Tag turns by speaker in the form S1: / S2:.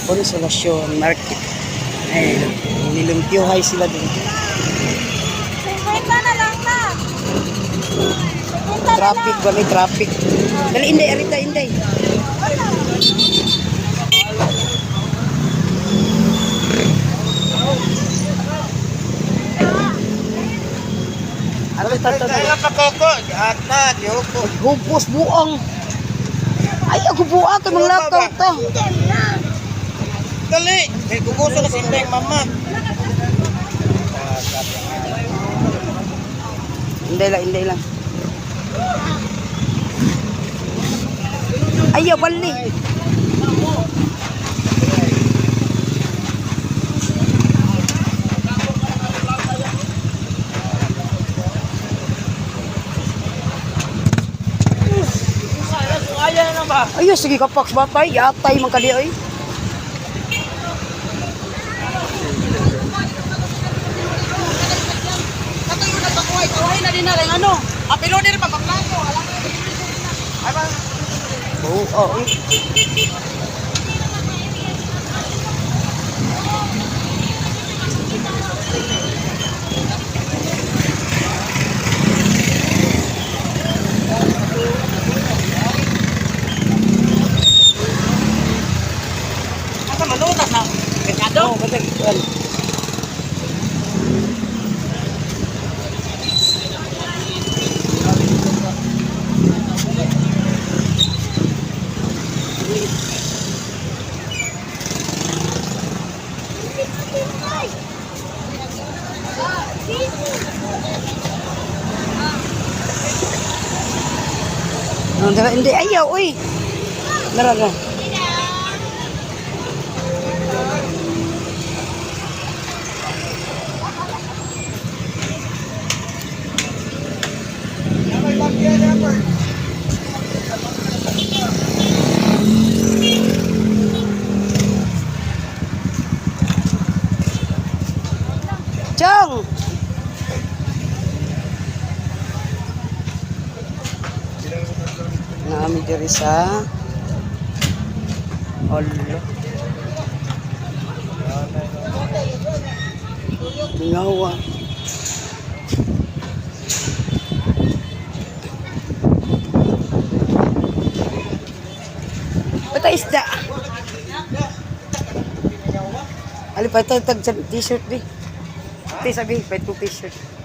S1: Consolacion Market. Ay, nilumpiyuhay sila dun.
S2: 50 na lang na. 50
S1: Traffic ba? May traffic. Dali, Inday. Arita, Inday. Arita,
S3: Kaya pakoko, ata, diyoko.
S1: hubos buong. Ay, ako buang kay mga lakaw ta.
S3: Dali, may guguso na si Indeng mama.
S1: Inday lang. Ayaw, bali. Ayaw, sige kapak batay. Yatay man kali ay.
S2: Kaway na din na rin ano. Apilo din pa paplano.
S3: Ay ba?
S1: Oo, oh.
S2: Asa manutas na. Kanyado.
S1: Oh, batay. Well. Hindi, ayaw, uy. Naraga. Chong! Nami diri sa Olo. Ngawa. Pata isda. Ali pa ito tag t-shirt di. Ito sabi pa ito t-shirt.